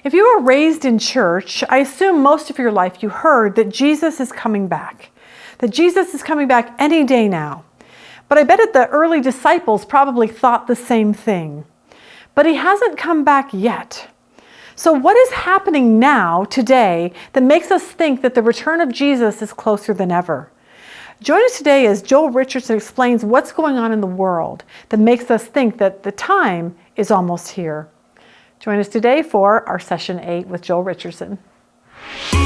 If you were raised in church, I assume most of your life you heard that Jesus is coming back, that Jesus is coming back any day now. But I bet that the early disciples probably thought the same thing. But he hasn't come back yet. So what is happening now, today, that makes us think that the return of Jesus is closer than ever? Join us today as Joel Richardson explains what's going on in the world that makes us think that the time is almost here. Join us today for our Session 8 with Joel Richardson. All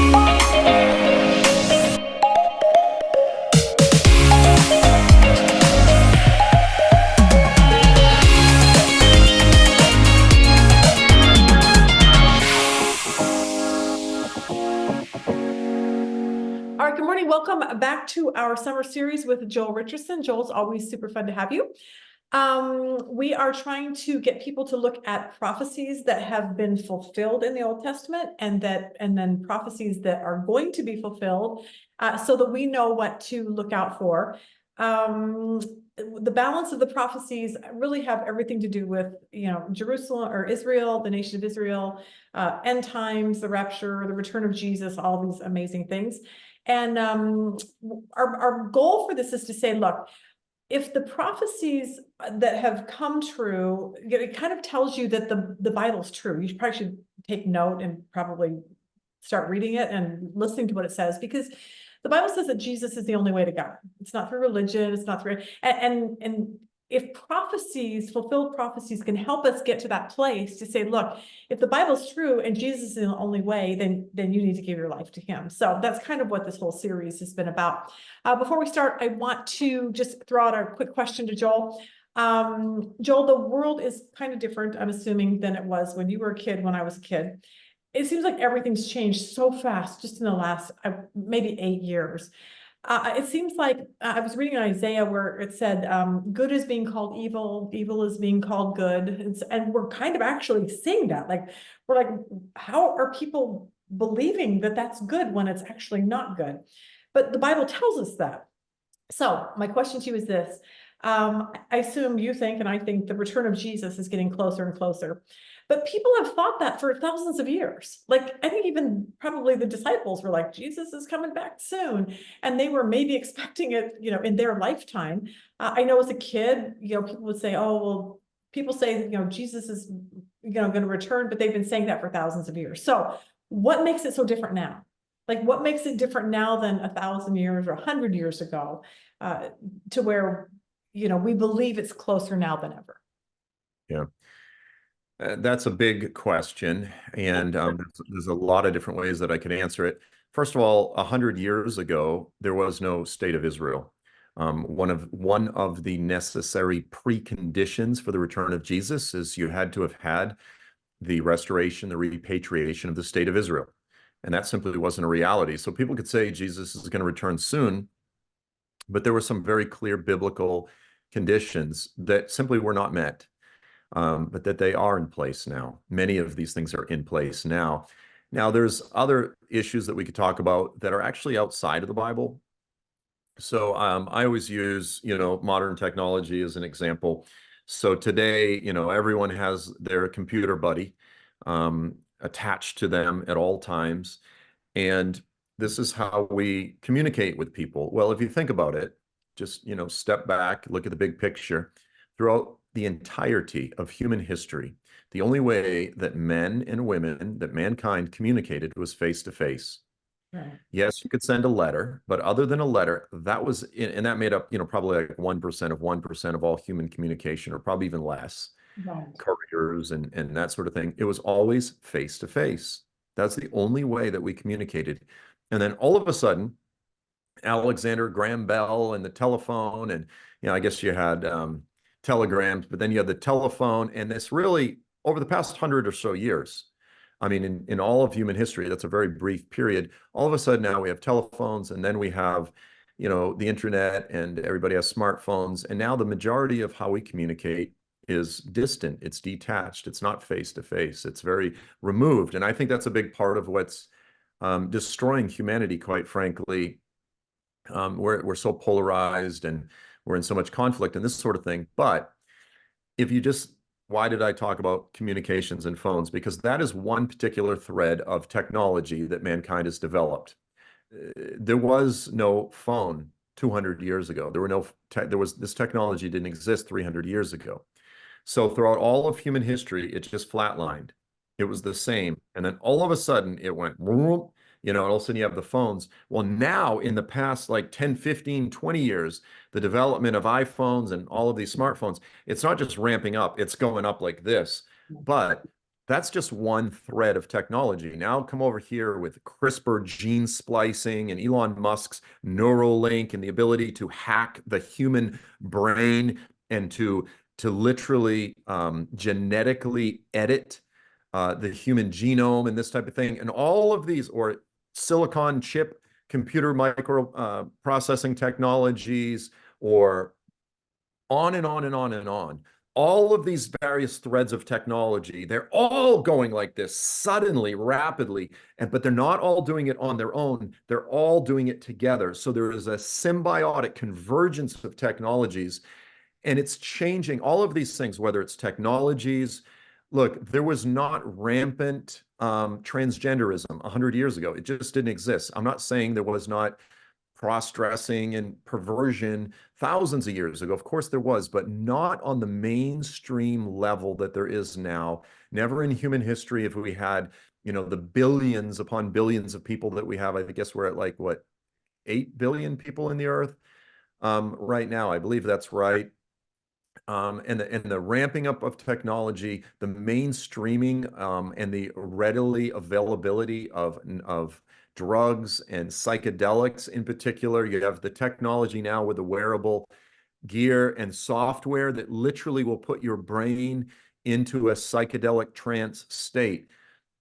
right, good morning. Welcome back to our summer series with Joel Richardson. Joel's always super fun to have you. We are trying to get people to look at prophecies that have been fulfilled in the Old Testament and then prophecies that are going to be fulfilled, so that we know what to look out for. The balance of the prophecies really have everything to do with, Jerusalem or Israel, the nation of Israel, end times, the rapture, the return of Jesus, all these amazing things. And our goal for this is to say, look, if the prophecies that have come true, it kind of tells you that the Bible's true. You probably should take note and probably start reading it and listening to what it says, because the Bible says that Jesus is the only way to God. It's not through religion. It's not through, and if prophecies, fulfilled prophecies, can help us get to that place to say, look, if the Bible's true and Jesus is the only way, then you need to give your life to him. So that's kind of what this whole series has been about. Before we start, I want to just throw out a quick question to Joel. Joel, the world is kind of different, I'm assuming, than it was when you were a kid, when I was a kid. It seems like everything's changed so fast just in the last maybe 8 years. It seems like I was reading Isaiah where it said good is being called evil, evil is being called good. And we're kind of actually seeing that. We're like, how are people believing that that's good when it's actually not good? But the Bible tells us that. So my question to you is this. I assume you think, and I think, the return of Jesus is getting closer and closer. But people have thought that for thousands of years. I think even probably the disciples were like, Jesus is coming back soon. And they were maybe expecting it, in their lifetime. I know as a kid, people would say, oh, well, people say, Jesus is, going to return, but they've been saying that for thousands of years. So what makes it so different now? What makes it different now than 1,000 years or 100 years ago, to where, we believe it's closer now than ever? Yeah. That's a big question, and there's a lot of different ways that I could answer it. First of all, 100 years ago, there was no state of Israel. One of the necessary preconditions for the return of Jesus is you had to have had the restoration, the repatriation of the state of Israel, and that simply wasn't a reality. So people could say Jesus is going to return soon, but there were some very clear biblical conditions that simply were not met. But that they are in place now. Many of these things are in place now. Now, there's other issues that we could talk about that are actually outside of the Bible. So I always use, modern technology as an example. So today, everyone has their computer buddy attached to them at all times. And this is how we communicate with people. Well, if you think about it, just, step back, look at the big picture. Throughout the entirety of human history, the only way that men and women, that mankind communicated, was face to face. Right. Yes, you could send a letter, but other than a letter, that was, and that made up, probably like 1% of all human communication, or probably even less. Right. Couriers and that sort of thing. It was always face to face. That's the only way that we communicated. And then all of a sudden, Alexander Graham Bell and the telephone, and I guess you had telegrams, but then you had the telephone, and this really, over the past 100 or so years, I mean, in all of human history, that's a very brief period. All of a sudden now we have telephones, and then we have, the internet, and everybody has smartphones. And now the majority of how we communicate is distant. It's detached. It's not face to face. It's very removed. And I think that's a big part of what's destroying humanity, quite frankly. We're so polarized, and we're in so much conflict and this sort of thing. But if you just why did I talk about communications and phones? Because that is one particular thread of technology that mankind has developed. There was no phone 200 years ago. This technology didn't exist 300 years ago. So throughout all of human history, it just flatlined. It was the same. And then all of a sudden it went, whoop, and all of a sudden you have the phones. Well, now in the past like 10, 15, 20 years, the development of iPhones and all of these smartphones, it's not just ramping up, it's going up like this. But that's just one thread of technology. Now come over here with CRISPR gene splicing and Elon Musk's Neuralink and the ability to hack the human brain and to literally genetically edit the human genome and this type of thing. And all of these, or silicon chip computer micro processing technologies, or on and on and on and on. All of these various threads of technology, they're all going like this suddenly, rapidly, but they're not all doing it on their own. They're all doing it together. So there is a symbiotic convergence of technologies, and it's changing all of these things, whether it's technologies. Look, there was not rampant transgenderism 100 years ago. It just didn't exist. I'm not saying there was not cross-dressing and perversion thousands of years ago. Of course there was, but not on the mainstream level that there is now. Never in human history have we had, the billions upon billions of people that we have. I guess we're at like, what, 8 billion people in the earth right now. I believe that's right. And the ramping up of technology, the mainstreaming and the readily availability of drugs and psychedelics in particular. You have the technology now with the wearable gear and software that literally will put your brain into a psychedelic trance state.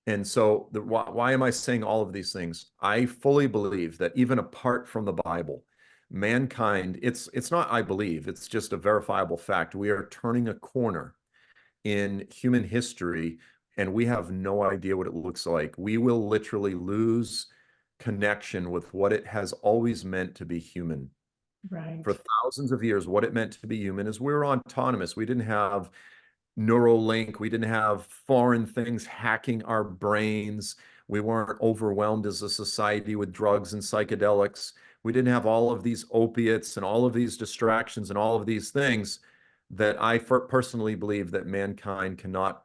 And so why am I saying all of these things? I fully believe that even apart from the Bible, mankind, it's not I believe, it's just a verifiable fact. We are turning a corner in human history, and we have no idea what it looks like. We will literally lose connection with what it has always meant to be human. Right. For thousands of years, what it meant to be human is we were autonomous. We didn't have Neuralink. We didn't have foreign things hacking our brains. We weren't overwhelmed as a society with drugs and psychedelics. We didn't have all of these opiates and all of these distractions and all of these things that I personally believe that mankind cannot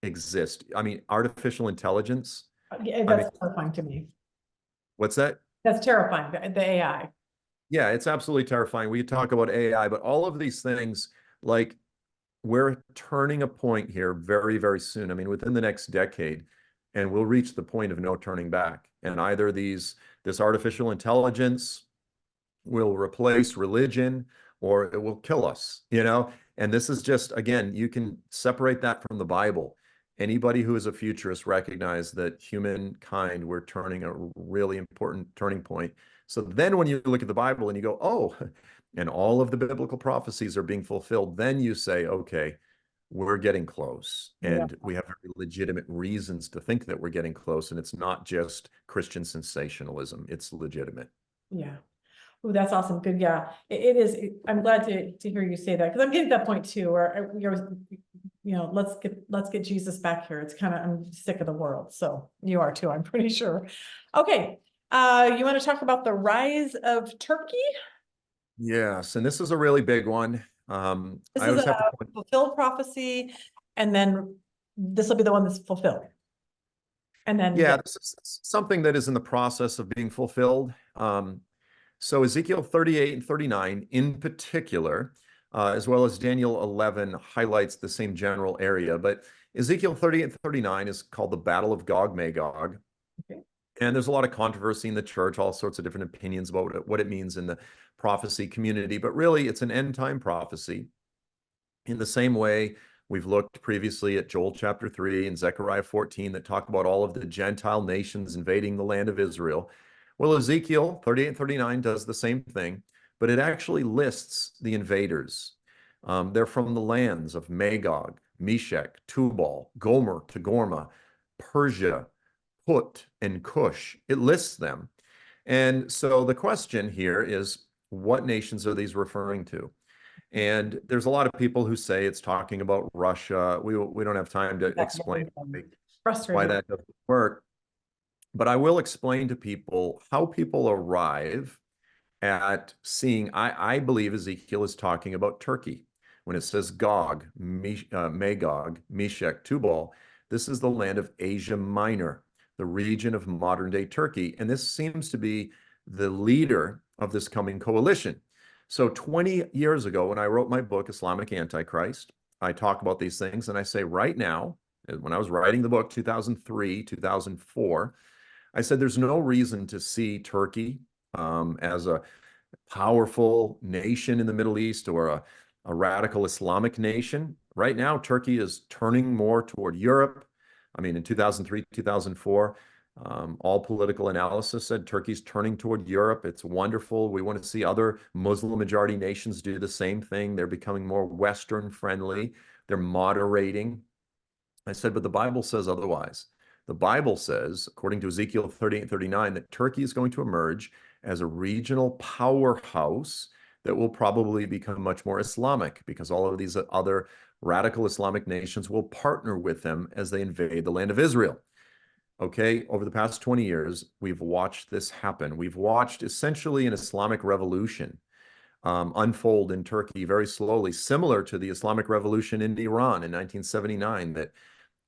exist. I mean, artificial intelligence. Yeah, I mean, that's terrifying to me. what's that? That's terrifying, the AI. Yeah, it's absolutely terrifying. We talk about AI, but all of these things, like, we're turning a point here very, very soon. I mean, within the next decade, and we'll reach the point of no turning back. And either this artificial intelligence will replace religion or it will kill us, And this is just, again, you can separate that from the Bible. Anybody who is a futurist recognize that humankind, we're turning a really important turning point. So then when you look at the Bible and you go, oh, and all of the biblical prophecies are being fulfilled, then you say, okay, we're getting close. Yeah. And we have very legitimate reasons to think that we're getting close. And it's not just Christian sensationalism, it's legitimate. Yeah. Oh, that's awesome. Good. Yeah, it is. I'm glad to hear you say that, because I'm getting to that point too, where let's get Jesus back here. It's kind of, I'm sick of the world. So you are too, I'm pretty sure. Okay. You want to talk about the rise of Turkey? Yes, and this is a really big one. This I is always have to a fulfilled prophecy, and then this will be the one that's fulfilled. And then, yeah, this is something that is in the process of being fulfilled. So Ezekiel 38 and 39 in particular, as well as Daniel 11 highlights the same general area, but Ezekiel 38 and 39 is called the Battle of Gog-Magog. Okay. And there's a lot of controversy in the church, all sorts of different opinions about what it means in the prophecy community, but really it's an end time prophecy. In the same way, we've looked previously at Joel chapter 3 and Zechariah 14 that talk about all of the Gentile nations invading the land of Israel. Well, Ezekiel 38 and 39 does the same thing, but it actually lists the invaders. They're from the lands of Magog, Meshech, Tubal, Gomer, Togarmah, Persia, Put, and Cush. It lists them. And so the question here is, what nations are these referring to? And there's a lot of people who say it's talking about Russia. We don't have time to That's explain why frustrating. that doesn't work. But I will explain to people how people arrive at seeing, I believe Ezekiel is talking about Turkey. When it says Gog, Magog, Meshech, Tubal, this is the land of Asia Minor, the region of modern day Turkey. And this seems to be the leader of this coming coalition. So 20 years ago, when I wrote my book, Islamic Antichrist, I talk about these things. And I say right now, when I was writing the book, 2003, 2004, I said there's no reason to see Turkey as a powerful nation in the Middle East or a radical Islamic nation. Right now, Turkey is turning more toward Europe. I mean, in 2003, 2004, all political analysis said Turkey's turning toward Europe. It's wonderful. We want to see other Muslim majority nations do the same thing. They're becoming more Western friendly. They're moderating. I said, but the Bible says otherwise. The Bible says, according to Ezekiel 38:39, that Turkey is going to emerge as a regional powerhouse that will probably become much more Islamic because all of these other radical Islamic nations will partner with them as they invade the land of Israel. Okay, over the past 20 years, we've watched this happen. We've watched essentially an Islamic revolution unfold in Turkey very slowly, similar to the Islamic revolution in Iran in 1979 that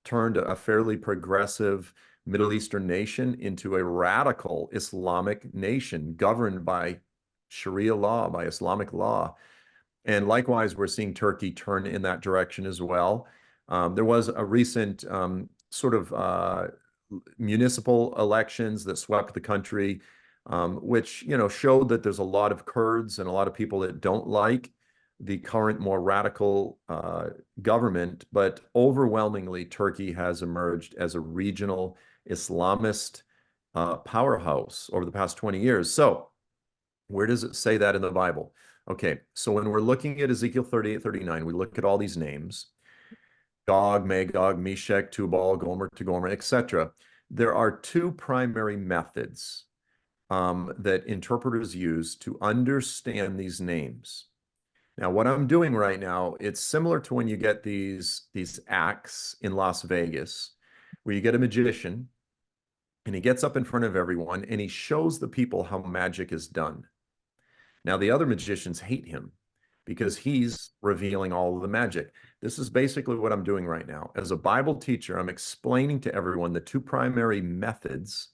turned a fairly progressive Middle Eastern nation into a radical Islamic nation governed by Sharia law, by Islamic law. And likewise, we're seeing Turkey turn in that direction as well. There was a recent sort of municipal elections that swept the country, which showed that there's a lot of Kurds and a lot of people that don't like the current more radical government, but overwhelmingly Turkey has emerged as a regional Islamist powerhouse over the past 20 years. So where does it say that in the Bible? Okay, so when we're looking at Ezekiel 38:39, we look at all these names, Gog, Magog, Meshech, Tubal, Gomer, Togomer, etc. There are two primary methods that interpreters use to understand these names. Now, what I'm doing right now, it's similar to when you get these acts in Las Vegas, where you get a magician and he gets up in front of everyone and he shows the people how magic is done. Now, the other magicians hate him because he's revealing all of the magic. This is basically what I'm doing right now. As a Bible teacher, I'm explaining to everyone the two primary methods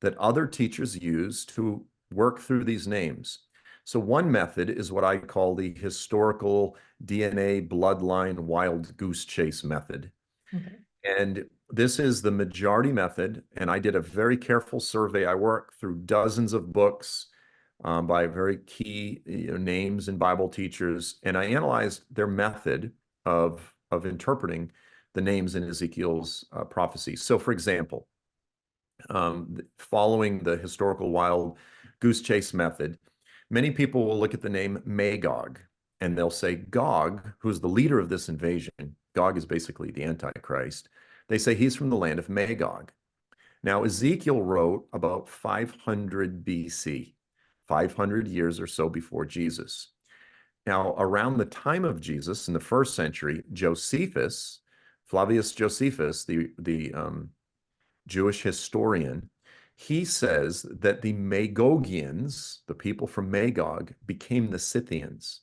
that other teachers use to work through these names. So one method is what I call the historical DNA bloodline wild goose chase method. Okay. And this is the majority method. And I did a very careful survey. I worked through dozens of books by very key names and Bible teachers. And I analyzed their method of interpreting the names in Ezekiel's prophecy. So for example, following the historical wild goose chase method, many people will look at the name Magog and they'll say Gog, who's the leader of this invasion. Gog is basically the Antichrist. They say he's from the land of Magog. Now, Ezekiel wrote about 500 BC, 500 years or so before Jesus. Now, around the time of Jesus in the first century, Josephus, Flavius Josephus, the Jewish historian, he says that the Magogians, the people from Magog, became the Scythians.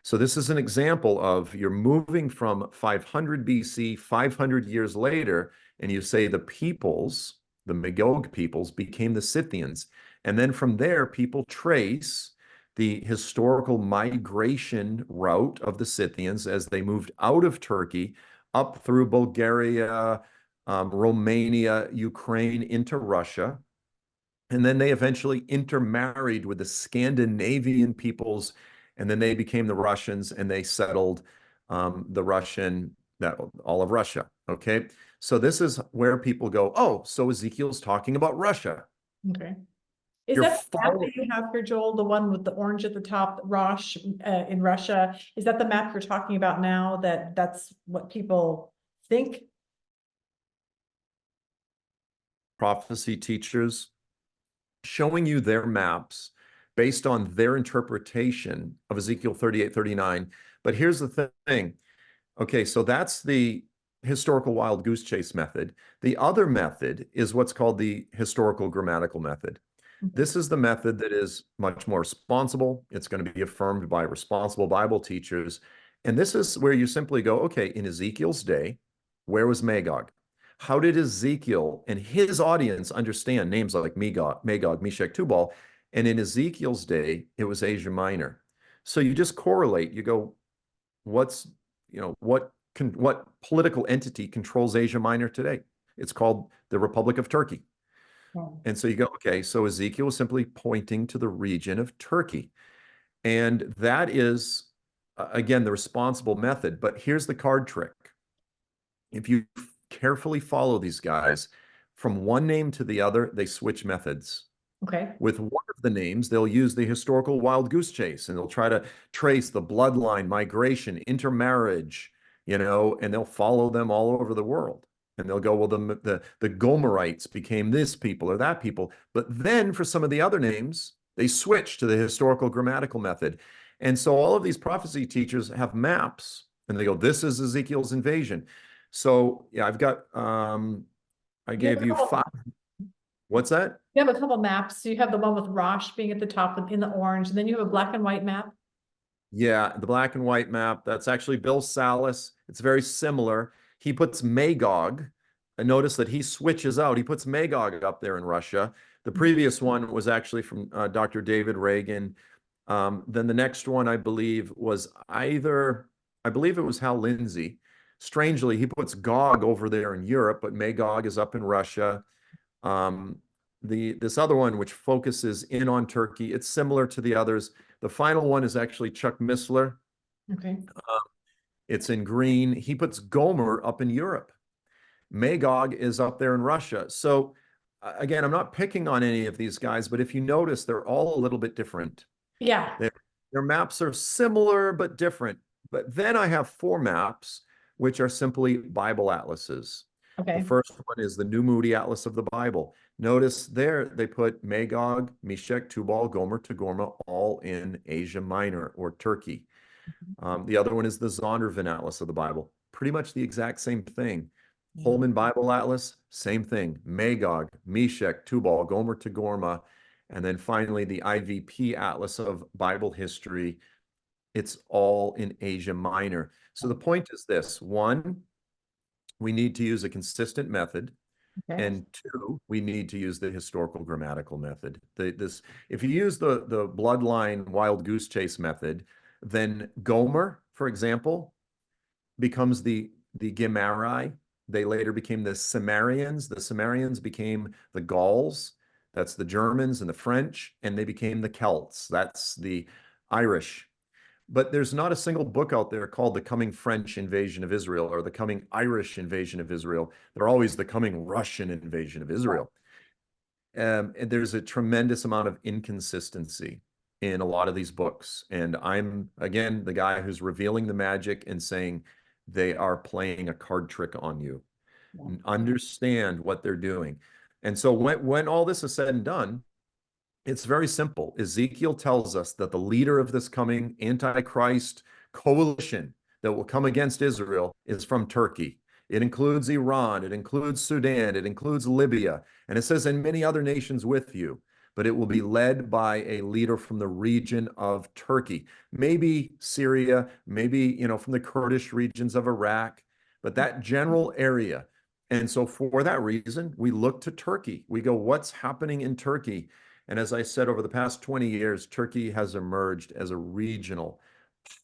So this is an example of you're moving from 500 BC, 500 years later, and you say the peoples, the Magog peoples, became the Scythians. And then from there, people trace the historical migration route of the Scythians as they moved out of Turkey up through Bulgaria, Romania, Ukraine, into Russia. And then they eventually intermarried with the Scandinavian peoples, and then they became the Russians, and they settled all of Russia. Okay, so this is where people go, oh, so Ezekiel's talking about Russia. Okay. Is You're that the map that you have here, Joel, the one with the orange at the top, Rosh in Russia? Is that the map you're talking about now, that's what people think? prophecy teachers showing you their maps based on their interpretation of Ezekiel 38:39. But here's the thing. Okay, so that's the historical wild goose chase method. The other method is what's called the historical grammatical method. This is the method that is much more responsible. It's going to be affirmed by responsible Bible teachers. And this is where you simply go, okay, in Ezekiel's day, where was Magog? How did Ezekiel and his audience understand names like Magog, Meshech, Tubal? And in Ezekiel's day, it was Asia Minor. So you just correlate. You go, what's, what political entity controls Asia Minor today? It's called the Republic of Turkey. And so you go, okay, so Ezekiel was simply pointing to the region of Turkey. And that is, again, the responsible method. But here's the card trick. If you carefully follow these guys, from one name to the other, they switch methods. Okay. With one of the names, they'll use the historical wild goose chase, and they'll try to trace the bloodline, migration, intermarriage, and they'll follow them all over the world. And they'll go, well, the Gomerites became this people or that people. But then for some of the other names, they switch to the historical grammatical method. And so all of these prophecy teachers have maps, and they go, this is Ezekiel's invasion. So yeah, I've got, I gave you 5. What's that? You have a couple maps. So you have the one with Rosh being at the top in the orange, and then you have a black and white map. Yeah, the black and white map. That's actually Bill Salas. It's very similar. He puts Magog. I notice that he switches out. He puts Magog up there in Russia. The previous one was actually from Dr. David Reagan. Then the next one, I believe, was I believe it was Hal Lindsey. Strangely, he puts Gog over there in Europe, but Magog is up in Russia. This other one, which focuses in on Turkey, it's similar to the others. The final one is actually Chuck Missler. Okay. It's in green. He puts Gomer up in Europe. Magog is up there in Russia. So again, I'm not picking on any of these guys, but if you notice, they're all a little bit different. Yeah. Their maps are similar but different. But then I have 4 maps, which are simply Bible atlases. Okay. The first one is the New Moody Atlas of the Bible. Notice there they put Magog, Meshech, Tubal, Gomer, Togarmah, all in Asia Minor or Turkey. The other one is the Zondervan Atlas of the Bible. Pretty much the exact same thing. Holman Bible Atlas, same thing. Magog, Meshech, Tubal, Gomer, Togarmah. And then finally the IVP Atlas of Bible History. It's all in Asia Minor. So the point is this: 1, we need to use a consistent method. Okay. And 2, we need to use the historical grammatical method. If you use the bloodline wild goose chase method, then Gomer, for example, becomes the Gemari. They later became the Cimmerians. The Cimmerians became the Gauls. That's the Germans and the French, and they became the Celts. That's the Irish. But there's not a single book out there called The Coming French Invasion of Israel or The Coming Irish Invasion of Israel. They're always The Coming Russian Invasion of Israel. And there's a tremendous amount of inconsistency in a lot of these books. And I'm, again, the guy who's revealing the magic and saying they are playing a card trick on you. Understand what they're doing. And so when all this is said and done, it's very simple. Ezekiel tells us that the leader of this coming Antichrist coalition that will come against Israel is from Turkey. It includes Iran, it includes Sudan, it includes Libya, and it says, and many other nations with you, but it will be led by a leader from the region of Turkey, maybe Syria, maybe, from the Kurdish regions of Iraq, but that general area. And so for that reason, we look to Turkey. We go, what's happening in Turkey? And as I said, over the past 20 years, Turkey has emerged as a regional,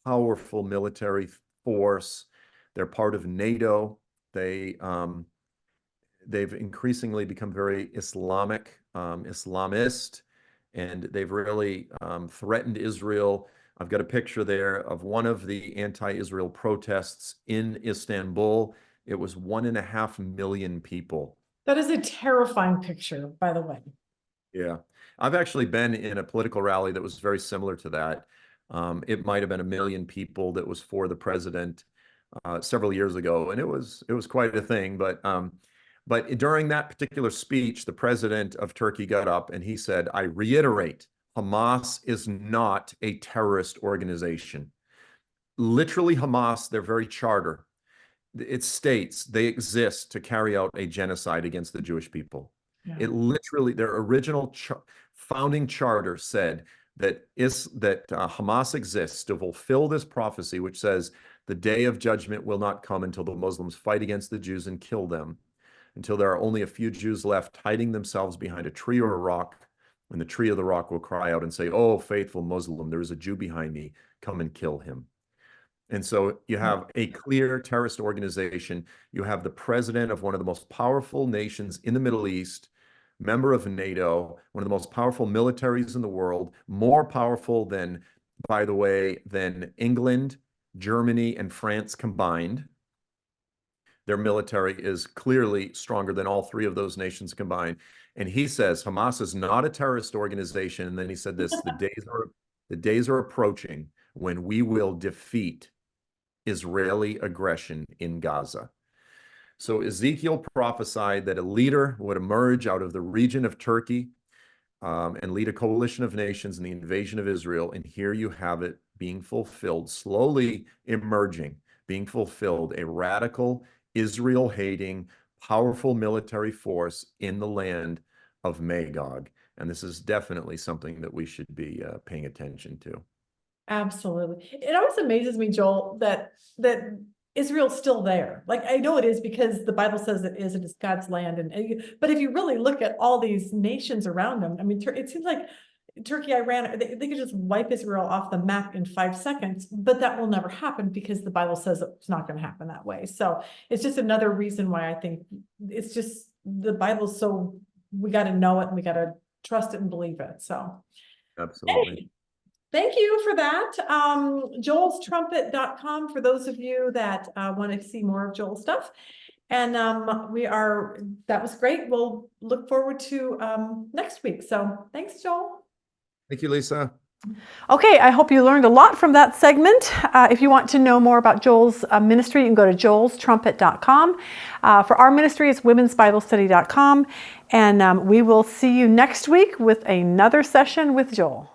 powerful military force. They're part of NATO. They've increasingly become very Islamist, and they've really threatened Israel. I've got a picture there of one of the anti-Israel protests in Istanbul. It was 1.5 million people. That is a terrifying picture, by the way. Yeah. I've actually been in a political rally that was very similar to that. It might have been 1 million people that was for the president several years ago, and it was quite a thing. But during that particular speech, the president of Turkey got up and he said, "I reiterate, Hamas is not a terrorist organization. Literally, Hamas, their very charter, it states they exist to carry out a genocide against the Jewish people. Yeah. It literally, their original founding charter said that Hamas exists to fulfill this prophecy, which says the day of judgment will not come until the Muslims fight against the Jews and kill them, until there are only a few Jews left hiding themselves behind a tree or a rock, and the tree or the rock will cry out and say, "Oh, faithful Muslim, there is a Jew behind me. Come and kill him." And so you have a clear terrorist organization. You have the president of one of the most powerful nations in the Middle East, member of NATO, one of the most powerful militaries in the world, more powerful than, by the way, than England, Germany, and France combined. Their military is clearly stronger than all three of those nations combined. And he says Hamas is not a terrorist organization. And then he said this, the days are approaching when we will defeat Israeli aggression in Gaza. So Ezekiel prophesied that a leader would emerge out of the region of Turkey and lead a coalition of nations in the invasion of Israel. And here you have it being fulfilled, slowly emerging, being fulfilled, a radical, Israel-hating, powerful military force in the land of Magog. And this is definitely something that we should be paying attention to. Absolutely. It always amazes me, Joel, that Israel's still there. Like, I know it is because the Bible says it is, and it's God's land. But if you really look at all these nations around them, I mean, it seems like Turkey, Iran, they could just wipe Israel off the map in 5 seconds, but that will never happen because the Bible says it's not going to happen that way. So it's just another reason why I think it's just the Bible's so, we got to know it and we got to trust it and believe it. So absolutely. Hey. Thank you for that. Joel'sTrumpet.com for those of you that want to see more of Joel's stuff. And that was great. We'll look forward to next week. So thanks, Joel. Thank you, Lisa. Okay, I hope you learned a lot from that segment. If you want to know more about Joel's ministry, you can go to Joel'sTrumpet.com. For our ministry, it's womensbiblestudy.com. And we will see you next week with another session with Joel.